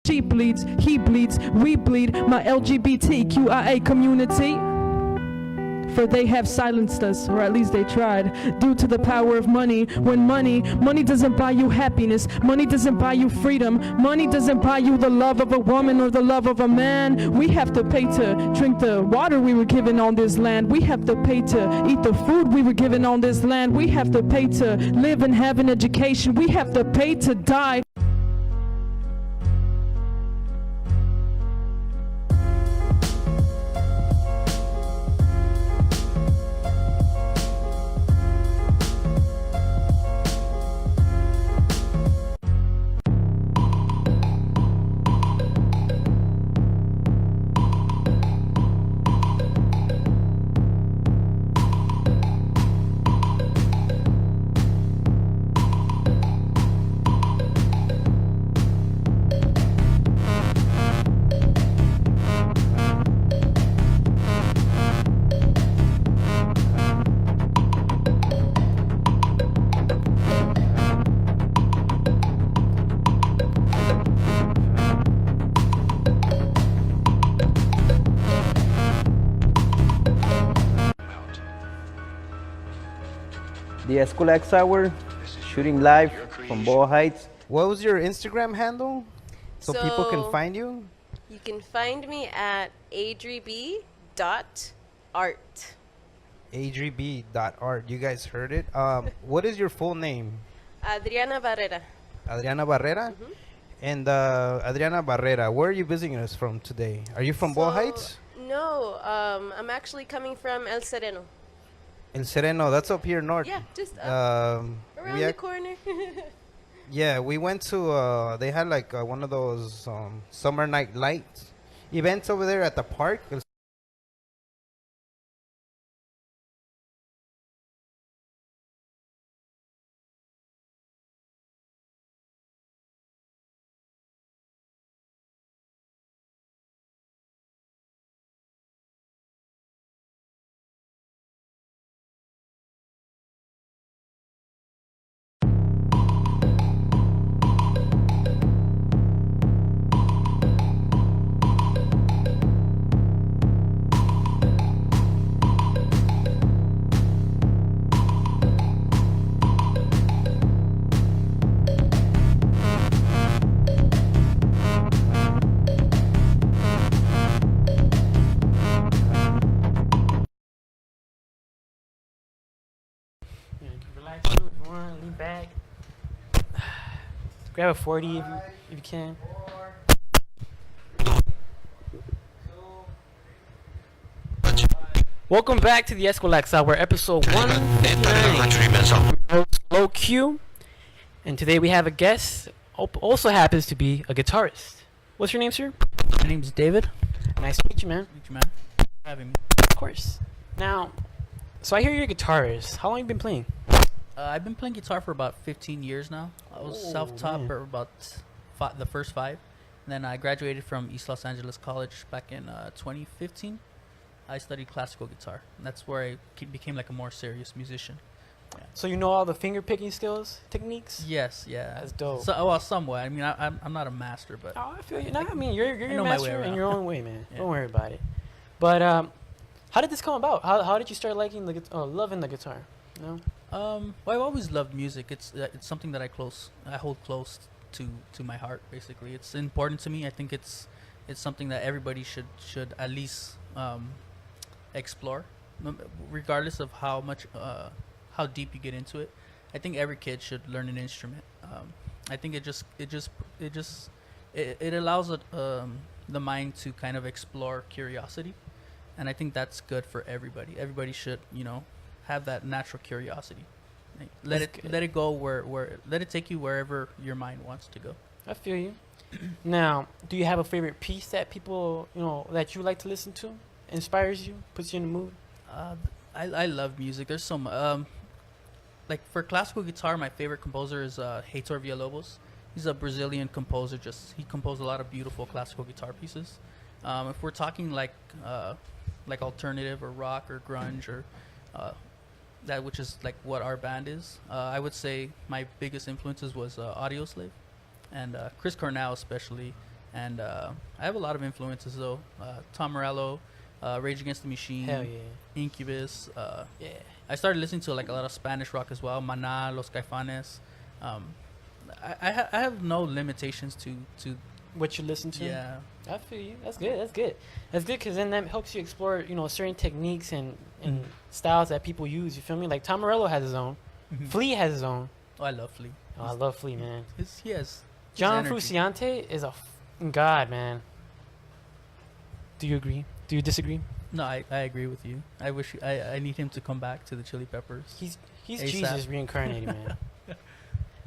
She bleeds, he bleeds, we bleed, my LGBTQIA community. For they have silenced us, or at least they tried, due to the power of money. When money doesn't buy you happiness, money doesn't buy you freedom, money doesn't buy you the love of a woman or the love of a man. We have to pay to drink the water we were given on this land. We have to pay to eat the food we were given on this land. We have to pay to live and have an education. We have to pay to die. The Eskwilax Hour, shooting live from Boyle Heights. What was your Instagram handle so people can find you? You can find me at adrib.art. adrib.art. You guys heard it. What is your full name? Adriana Barrera. Adriana Barrera? Mm-hmm. And Adriana Barrera, where are you visiting us from today? Are you from Boyle Heights? No, I'm actually coming from El Sereno. El Sereno, that's up here north. Yeah, just around the corner. Yeah, we went to, they had like one of those summer night lights events over there at the park. Relax, if you want, lean back. Grab a 40 if you can. Welcome back to the Eskwilax Hour, episode 159. Low Q, and today we have a guest. Also happens to be a guitarist. What's your name, sir? My name's David. Nice to meet you, man. Meet you, man. Thanks for having me. Of course. Now, so I hear you're a guitarist. How long have you been playing? I've been playing guitar for about 15 years now. I was self-taught for about the first 5. And then I graduated from East Los Angeles College back in 2015. I studied classical guitar. And that's where I became like a more serious musician. Yeah. So you know all the finger picking skills, techniques? Yes, yeah. That's dope. So, well, somewhat. I mean, I'm not a master, but... Oh, I feel you. No, I mean, you're a my way master in around. your own way, man. Yeah. Don't worry about it. But how did this come about? How did you start liking loving the guitar? You know? Well, I've always loved music. It's something that I hold close to my heart. Basically, it's important to me. I think it's something that everybody should at least explore, regardless of how deep you get into it. I think every kid should learn an instrument. I think it allows the mind to kind of explore curiosity, and I think that's good for everybody. Everybody should, have that natural curiosity. Let it go let it take you wherever your mind wants to go. I feel you. Now, do you have a favorite piece that people, that you like to listen to? Inspires you? Puts you in the mood? I love music. There's some like for classical guitar, my favorite composer is Heitor Villa-Lobos. He's a Brazilian composer. He composed a lot of beautiful classical guitar pieces. If we're talking like alternative or rock or grunge or that, which is like what our band is, I would say my biggest influences was Audioslave and Chris Cornell especially. And I have a lot of influences though. Tom Morello, Rage Against the Machine, Hell yeah. Incubus. Yeah. I started listening to like a lot of Spanish rock as well. Maná, Los Caifanes. I have no limitations to What you listen to? yeah. I feel you. That's good. That's good. That's good because then that helps you explore, certain techniques and styles that people use. You feel me? Like Tom Morello has his own. Flea has his own. Oh, I love Flea. Oh, I love Flea, man. He has his John energy. Frusciante is a god, man. Do you agree? Do you disagree? No, I agree with you. I wish I need him to come back to the Chili Peppers. He's ASAP. Jesus reincarnated, man.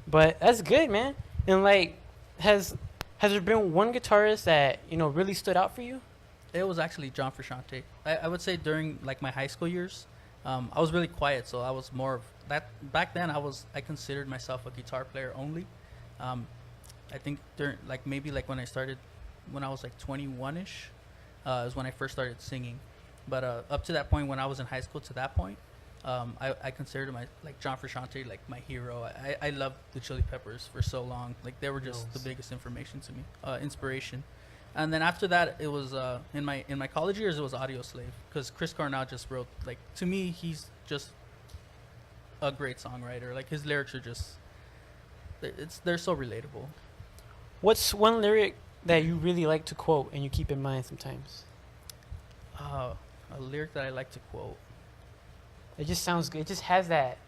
But that's good, man. And like, has there been one guitarist that really stood out for you? It was actually John Frusciante. I would say during like my high school years, I was really quiet, so I was more of that. Back then, I considered myself a guitar player only. I think during maybe when I was like 21ish, is when I first started singing. But up to that point, when I was in high school, to that point, I considered John Frusciante like my hero. I loved the Chili Peppers for so long. Like they were just the biggest inspiration. And then after that, it was in my college years, it was Audio Slave, because Chris Cornell just wrote, to me, he's just a great songwriter. Like his lyrics are just they're so relatable. What's one lyric that you really like to quote and you keep in mind sometimes? A lyric that I like to quote. It just sounds good. It just has that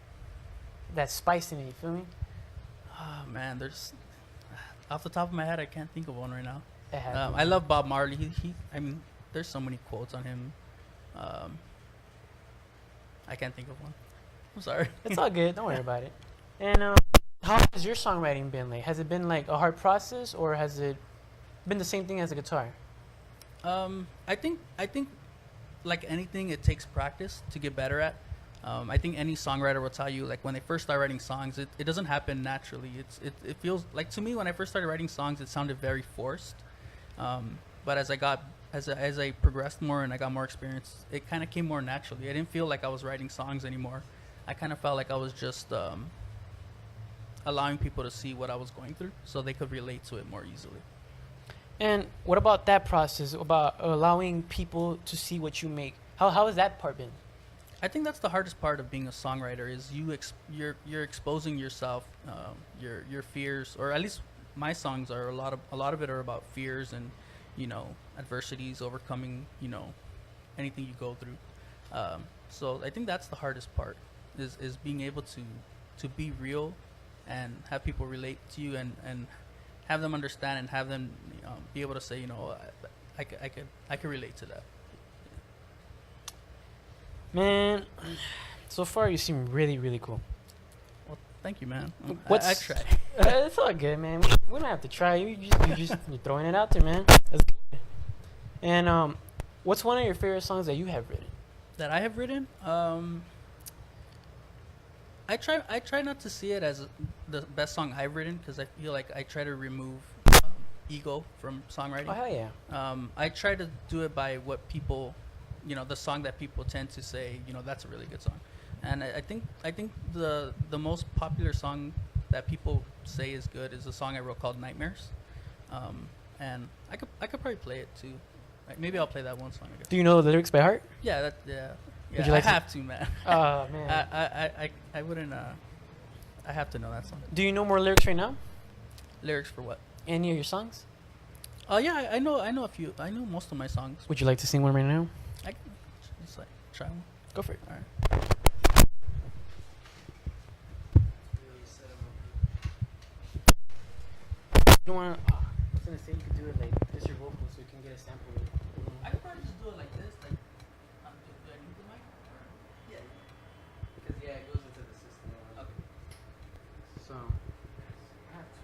spice in it. You feel me? Oh man, there's off the top of my head, I can't think of one right now. It has I love Bob Marley. I mean, there's so many quotes on him. I can't think of one. I'm sorry. It's all good. Don't worry about it. And how has your songwriting been? Like, has it been like a hard process, or has it been the same thing as a guitar? I think like anything, it takes practice to get better at. I think any songwriter will tell you, like, when they first start writing songs, it doesn't happen naturally. It feels like, to me, when I first started writing songs, it sounded very forced. But as I progressed more and I got more experience, it kind of came more naturally. I didn't feel like I was writing songs anymore. I kind of felt like I was just allowing people to see what I was going through, so they could relate to it more easily. And what about that process, about allowing people to see what you make? How has that part been? I think that's the hardest part of being a songwriter, is you're exposing yourself, your fears, or at least my songs are a lot of it are about fears and adversities, overcoming anything you go through. So I think that's the hardest part, is being able to be real and have people relate to you and have them understand and have them be able to say, I could relate to that. Man, so far you seem really, really cool. Well, thank you, man. What's- I try. It's all good, man. We don't have to try. You're throwing it out there, man. That's good. And what's one of your favorite songs that you have written? That I have written, I try not to see it as the best song I've written, because I feel like I try to remove ego from songwriting. Oh hell yeah! I try to do it by what people, the song that people tend to say, that's a really good song. And I think the most popular song that people say is good is a song I wrote called Nightmares. And I could probably play it too. Maybe I'll play that one song again. Do you know the lyrics by heart? Yeah, Would you like I to- have to, man. Oh man. I wouldn't. I have to know that song. Do you know more lyrics right now? Lyrics for what? Any of your songs? Oh yeah, I know a few. I know most of my songs. Would you like to sing one right now? I can just try one. Go for it. All right. You don't want? I was gonna say you could do it like just your vocals, so you can get a sample. Of it. I could probably just do it like this. Like, do I need the mic? Yeah. Because yeah, it goes into the system. Okay. So I have to.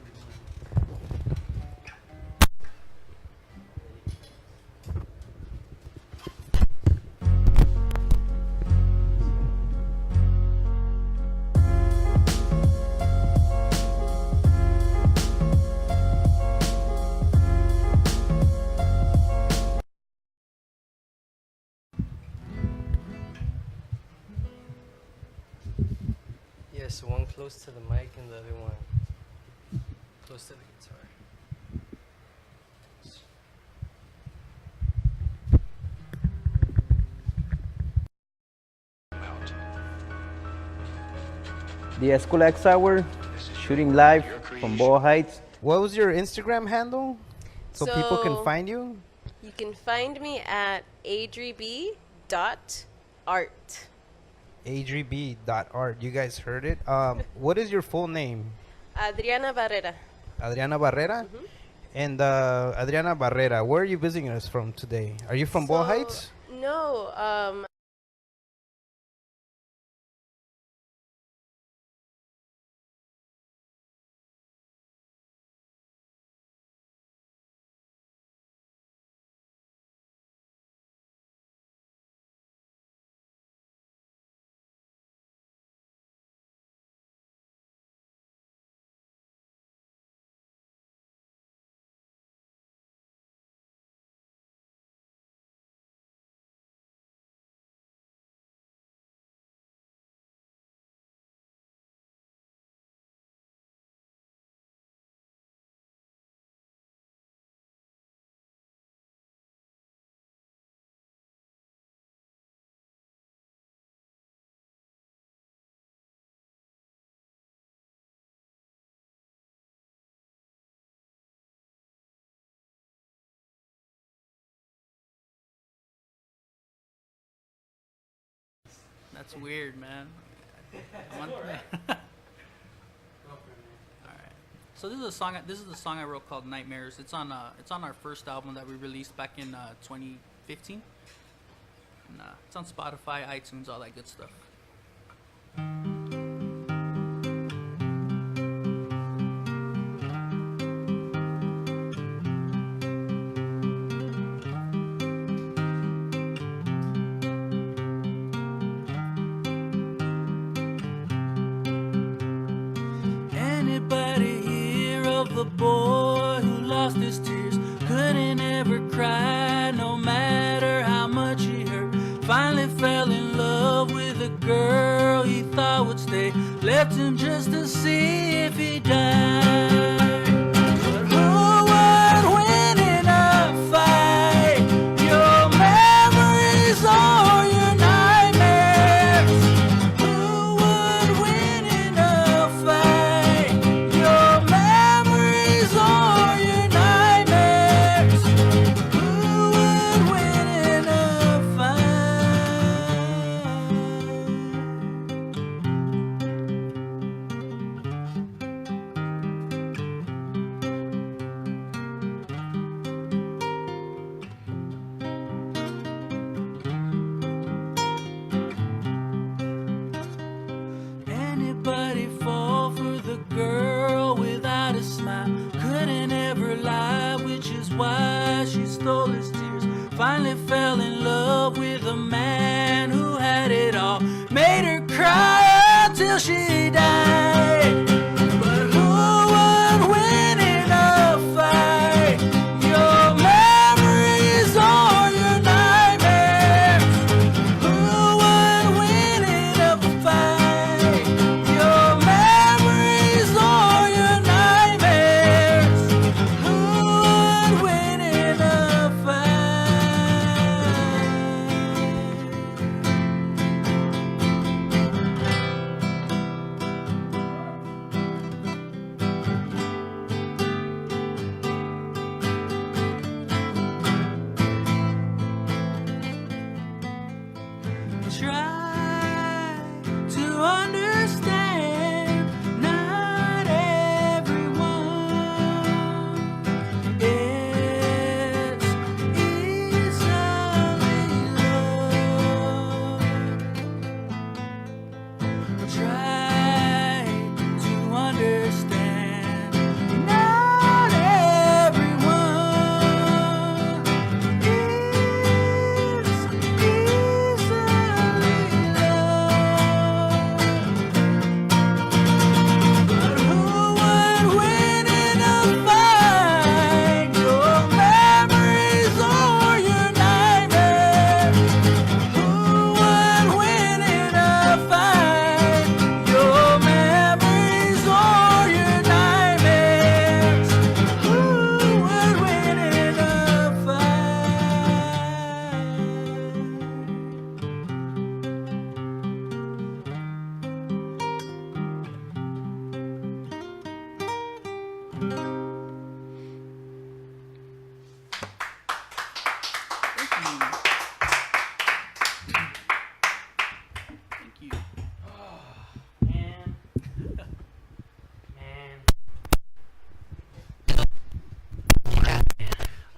Yes, one close to the mic and the other one close to the guitar. The Eskwilax Hour, shooting live from Boyle Heights. What was your Instagram handle so people can So- find you? You can find me at adrib.art. adrib.art. You guys heard it. What is your full name? Adriana Barrera. Adriana Barrera? And Adriana Barrera, where are you visiting us from today? Are you from Boyle So- Heights? No, That's weird, man. One- Alright. So this is a song. This is the song I wrote called "Nightmares." It's on our first album that we released back in 2015. And, it's on Spotify, iTunes, all that good stuff. Anybody hear of the boy who lost his tears? Couldn't ever cry, no matter how much he hurt. Finally fell in love with a girl he thought would stay. Left him just to see if he died. But who would win in a fight? Your memories or your nightmares? Who would win in a fight? Your memories or your nightmares? Who would win in a fight? Anybody fall for the girl without a smile? Couldn't ever lie, which is why she stole his tears. Finally fell in love with a man who had it all. Made her cry until she died. But who would win in a fight? Your memories or your nightmares? Who would win in a fight? Your memories or your nightmares? Who would win in a fight?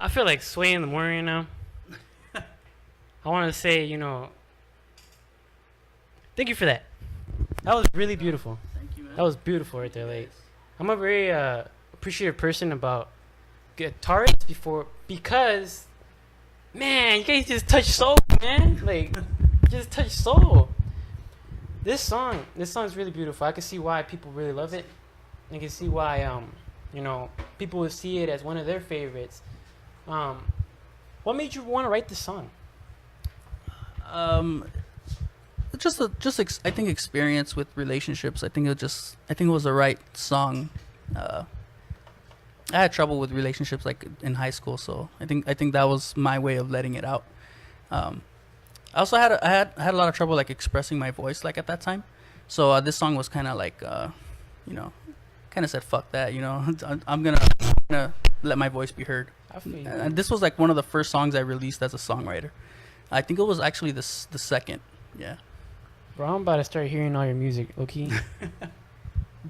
I feel like sway in the morning right now. I want to say, thank you for that. That was really beautiful. Thank you, man. That was beautiful right there. Like, I'm a very appreciative person about guitarists because, man, you guys just touch soul, man. Like, just touch soul. This song is really beautiful. I can see why people really love it. I can see why, people would see it as one of their favorites. What made you want to write this song? I think experience with relationships. I think it was the right song. I had trouble with relationships like in high school, so I think that was my way of letting it out. I also had a lot of trouble like expressing my voice like at that time, so this song was kind of like kind of said fuck that, I'm gonna let my voice be heard. I feel you. And this was like one of the first songs I released as a songwriter. I think it was actually the second. Yeah. Bro, I'm about to start hearing all your music, okay?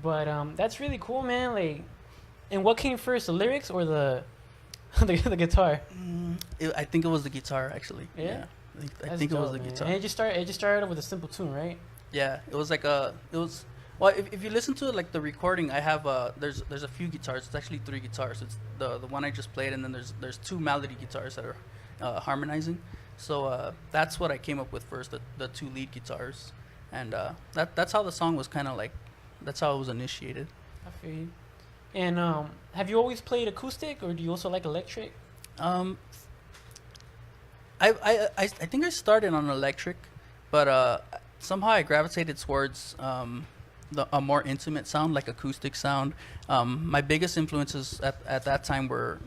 But that's really cool, man. Like, and what came first, the lyrics or the the guitar? I think it was the guitar actually. Yeah? I think it was the man. guitar. And it just started with a simple tune, right? Yeah, it was like well, if you listen to it, like the recording, I have there's a few guitars. It's actually 3 guitars. It's the one I just played, and then there's 2 melody guitars that are harmonizing. So that's what I came up with first, the 2 lead guitars, and that's how the song was kind of like, that's how it was initiated. I feel you. And have you always played acoustic, or do you also like electric? I think I started on electric, but somehow I gravitated towards a more intimate sound, like acoustic sound. My biggest influences at that time were,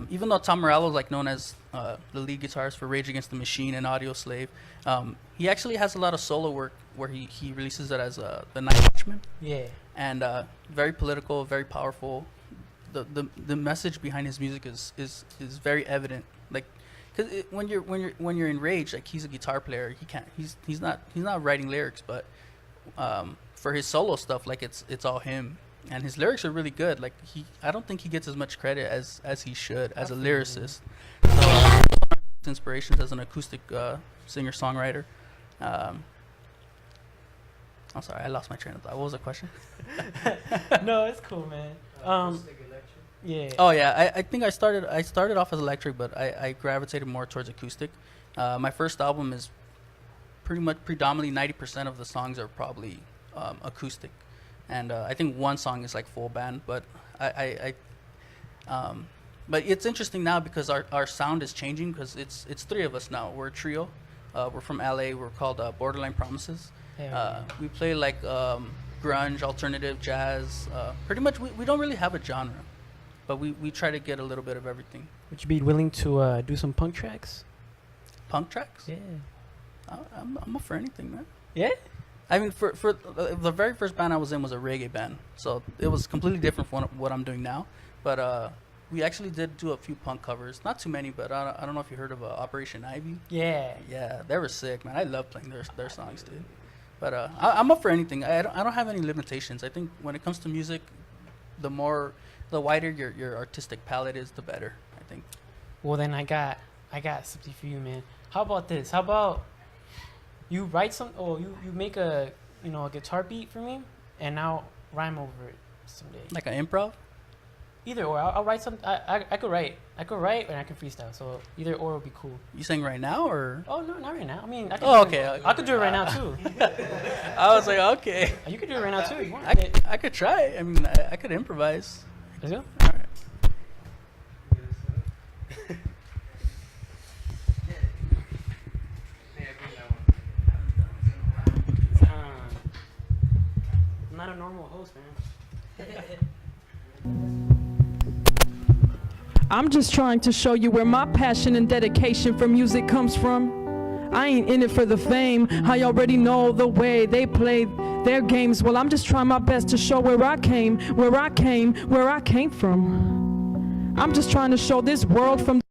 even though Tom Morello is like known as the lead guitarist for Rage Against the Machine and Audio Slave, he actually has a lot of solo work where he releases it as the Night Watchman. Yeah. And very political, very powerful. The message behind his music is very evident. Like, cause when you're in Rage, like he's a guitar player, he's not writing lyrics, but for his solo stuff, like it's all him, and his lyrics are really good. Like I don't think he gets as much credit as he should as a lyricist. So one of his inspirations as an acoustic singer songwriter. I'm sorry, I lost my train of thought. What was the question? No, it's cool, man. Yeah. Oh yeah, I think I started off as electric, but I gravitated more towards acoustic. My first album is predominantly 90% of the songs are probably acoustic, and I think one song is like full band. But but it's interesting now because our sound is changing, because it's 3 of us now. We're a trio. We're from LA. We're called Borderline Promises. We play like grunge, alternative, jazz. Pretty much, we don't really have a genre, but we try to get a little bit of everything. Would you be willing to do some punk tracks? Punk tracks? Yeah. I'm up for anything, man. Yeah? I mean, for the very first band I was in was a reggae band, so it was completely different from what I'm doing now. But we actually did do a few punk covers, not too many, but I don't know if you heard of Operation Ivy. Yeah. Yeah, they were sick, man. I love playing their songs, dude. But I'm up for anything. I don't have any limitations. I think when it comes to music, the wider your artistic palette is, the better, I think. Well, then I got something for you, man. How about this? How about you write you make a guitar beat for me, and I'll rhyme over it someday. Like an improv? Either or. I'll write some. I could write and I can freestyle. So either or would be cool. You saying right now or? Oh no, not right now. I mean, I could I could do it right now too. I was like, okay. You could do it right now too. If you want. I could try. I mean, I could improvise. Let's go. All right. I'm not a normal host, man. I'm just trying to show you where my passion and dedication for music comes from. I ain't in it for the fame. I already know the way they play their games. Well, I'm just trying my best to show where I came from. I'm just trying to show this world from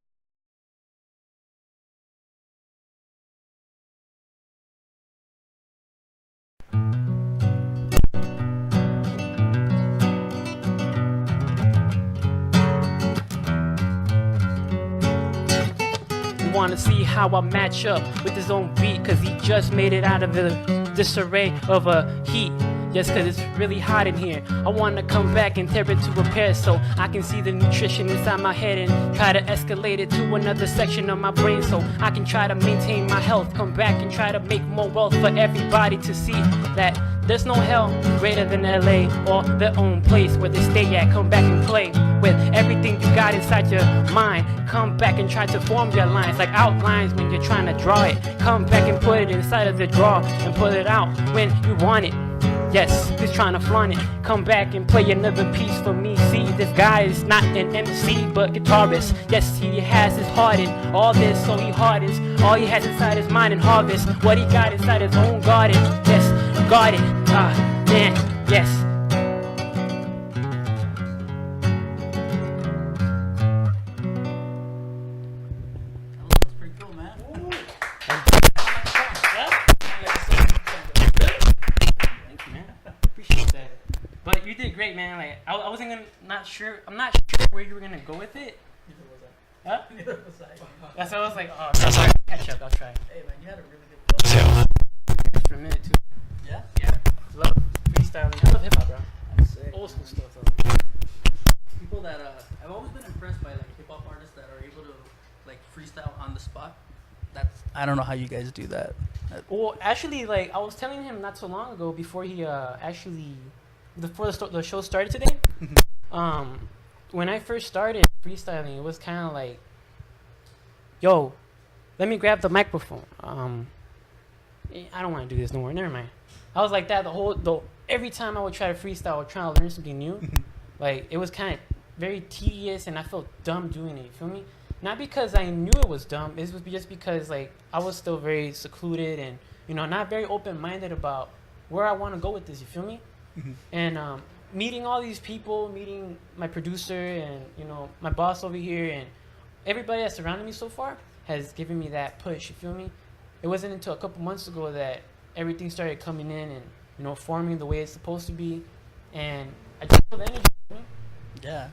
wanna see how I match up with his own beat, cause he just made it out of the disarray of a heat. Just cause it's really hot in here. I wanna come back and tear it to repair, so I can see the nutrition inside my head and try to escalate it to another section of my brain, so I can try to maintain my health. Come back and try to make more wealth for everybody to see that there's no hell greater than LA or their own place where they stay at. Come back and play with everything you got inside your mind. Come back and try to form your lines like outlines when you're trying to draw it. Come back and put it inside of the drawer and pull it out when you want it. Yes, he's trying to flaunt it. Come back and play another piece for me. See, this guy is not an MC but guitarist. Yes, he has his heart in all this, so he hardens all he has inside his mind and harvest what he got inside his own garden. Yes, garden. Man, yes. That's pretty cool, man. Thank you, man. Appreciate that. But you did great, man. Like I wasn't gonna, not sure. I'm not sure where you were gonna go with it. Huh? That's why I was like, oh, that's all right. Catch up. I'll try. Hey, man, you had a really good flow. For a minute too. Yeah? Yeah. Love freestyling. I love hip hop, bro. That's sick. Old school stuff. Though. People that, I've always been impressed by, like, hip-hop artists that are able to, like, freestyle on the spot. I don't know how you guys do that. Well, actually, like I was telling him not so long ago, before he before the show started today. When I first started freestyling, it was kind of like, yo, let me grab the microphone. I don't want to do this no more. Never mind. I was like that every time I would try to freestyle or try to learn something new. Like it was kind of very tedious, and I felt dumb doing it. You feel me? Not because I knew it was dumb. It was just because like I was still very secluded and not very open-minded about where I want to go with this. You feel me? And meeting all these people, meeting my producer and my boss over here, and everybody that surrounded me so far has given me that push. You feel me? It wasn't until a couple months ago that everything started coming in and forming the way it's supposed to be, and I just feel the energy. You know? Yeah,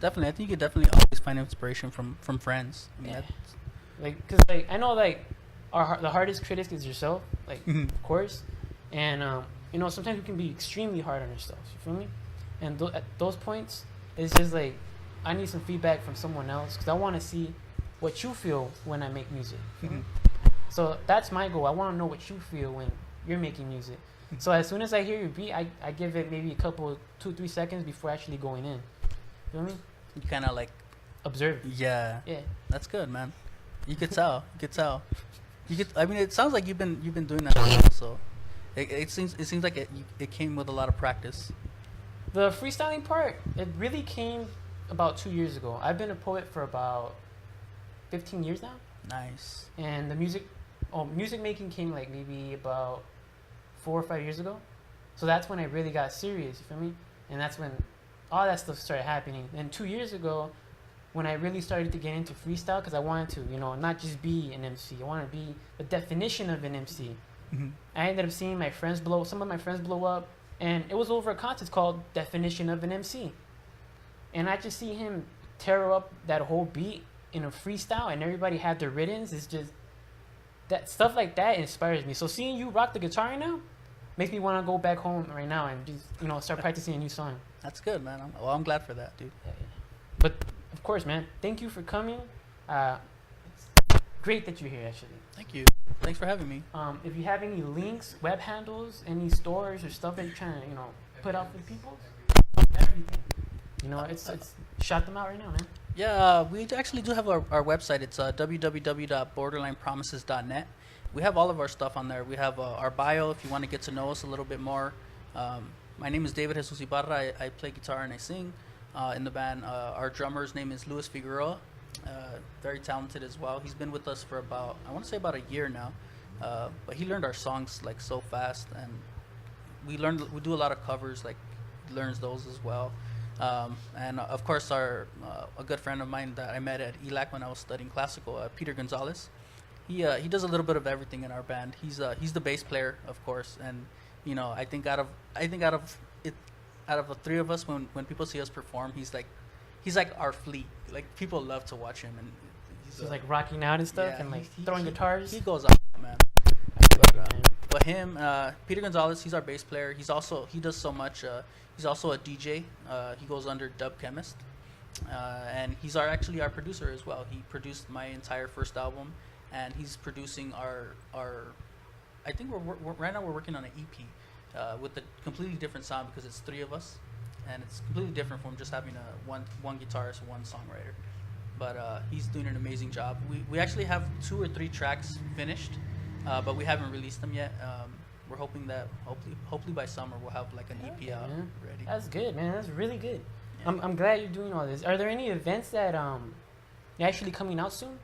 definitely. I think you could definitely always find inspiration from friends. I mean, Yeah. that's, Like, cause like I know like the hardest critic is yourself, like of course, and sometimes we can be extremely hard on ourselves. You feel me? And at those points, it's just like I need some feedback from someone else because I want to see what you feel when I make music. So that's my goal. I want to know what you feel when you're making music. So as soon as I hear your beat, I give it maybe a couple 2-3 seconds before actually going in. Feel me? you kind of like, Observe. yeah, Yeah. that's good, man. You could tell. You could tell. I mean, it sounds like you've been doing that for a while, so it seems like it came with a lot of practice. The freestyling part, it really came about 2 years ago. I've been a poet for about 15 years now, Nice. and the music making came like maybe about 4 or 5 years ago. So that's when I really got serious. You feel me? And that's when all that stuff started happening. And 2 years ago, when I really started to get into freestyle, because I wanted to, not just be an MC. I wanted to be the definition of an MC. I ended up seeing some of my friends blow up, and it was over a contest called Definition of an MC. And I just see him tear up that whole beat in a freestyle, and everybody had their riddens. It's just that stuff like that inspires me. So seeing you rock the guitar right now makes me want to go back home right now and just start practicing a new song. That's good, man. I'm glad for that, dude. But of course, man, thank you for coming. It's great that you're here, actually. Thank you. Thanks for having me. If you have any links, web handles, any stores or stuff that you're trying to put out for people, everything. It's shout them out right now, man. Yeah, we actually do have our website. It's www.borderlinepromises.net. We have all of our stuff on there. We have our bio if you want to get to know us a little bit more. My name is David Jesus Ybarra. I play guitar and I sing in the band. Our drummer's name is Luis Figueroa. Very talented as well. He's been with us for about a year now. But he learned our songs like so fast, and we do a lot of covers. Like he learns those as well. And of course, a good friend of mine that I met at ELAC when I was studying classical, Peter Gonzalez. He does a little bit of everything in our band. He's the bass player, of course, and I think out of the three of us, when people see us perform, he's like our fleet. Like people love to watch him, and Just like rocking out and stuff, yeah, and like he- throwing he- guitars. He goes out, man. But, Man. but him, Peter Gonzalez, he's our bass player. He does so much. He's also a DJ. He goes under Dub Chemist, and he's actually our producer as well. He produced my entire first album, and he's producing our. I think right now we're working on an EP with a completely different sound because it's 3 of us, and it's completely different from just having one guitarist, one songwriter. But he's doing an amazing job. We actually have 2 or 3 tracks finished, but we haven't released them yet. We're hoping that hopefully by summer we'll have like an EP out man. ready. That's good, man. That's really good. Yeah. I'm glad you're doing all this. Are there any events that you're actually coming out soon?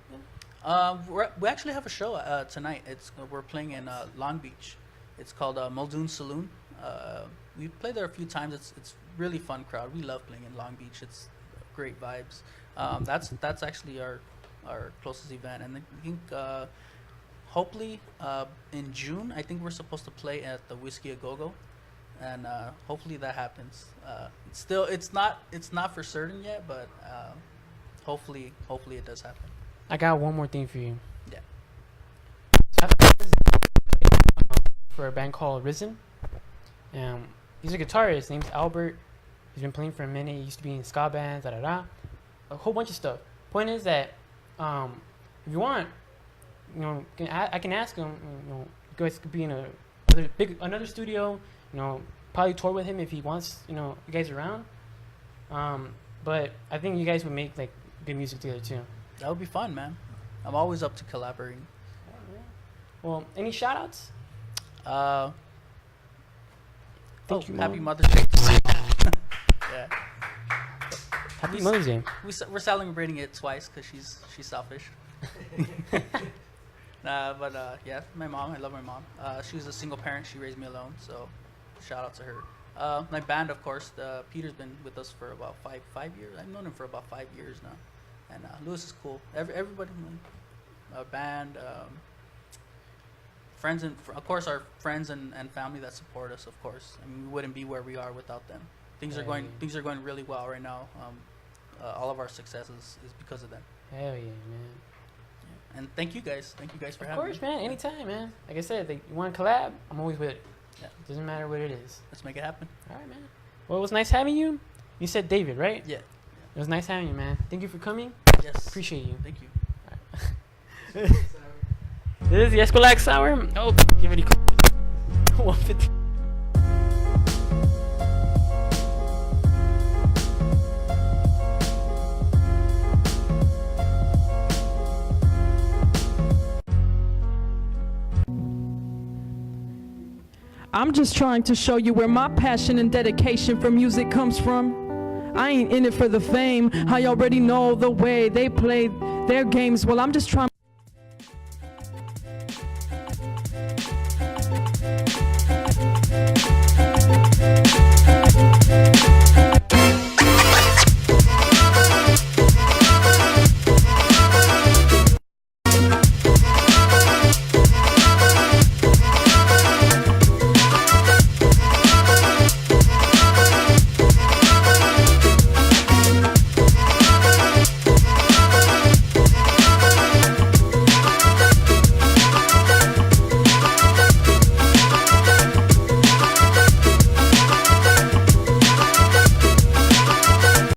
We actually have a show tonight. We're playing in Long Beach. It's called Muldoon Saloon. We played there a few times. It's really fun crowd. We love playing in Long Beach. It's great vibes. That's actually our closest event, and I think hopefully in June I think we're supposed to play at the Whiskey A Go Go, and hopefully that happens. It's not for certain yet, but hopefully it does happen. I got one more thing for you. Yeah. For a band called Risen. He's a guitarist. His name's Albert. He's been playing for a minute. He used to be in ska bands, a whole bunch of stuff. Point is that if you want, I can ask him. You guys could be in another studio. Probably tour with him if he wants. You guys around. But I think you guys would make like good music together too. That would be fun, man. I'm always up to collaborating. Well, any shout outs? Thank you, Happy Mom. Mother's Day. Yeah. Happy Mother's Day. We're celebrating it twice because she's selfish. Yeah, my mom. I love my mom. She was a single parent. She raised me alone, so shout out to her. My band, of course. Peter's been with us for about five years. I've known him for about 5 years now, and Lewis is cool. Everybody, our band, friends, and of course our friends and family that support us. Of course, I mean we wouldn't be where we are without them. Things are going really well right now. All of our successes is because of them. Hell yeah, man. And thank you guys for Of having me. course, man. Anytime, man. Like I said, you want to collab, I'm always with it. Yeah. Doesn't matter what it is. Let's make it happen. All right, man. Well, it was nice having you. You said David, right? Yeah. It was nice having you, man. Thank you for coming. Yes. Appreciate you. Thank you. This is the Eskwilax Hour. Oh, give it 150. I'm just trying to show you where my passion and dedication for music comes from. I ain't in it for the fame. I already know the way they play their games. Well, I'm just trying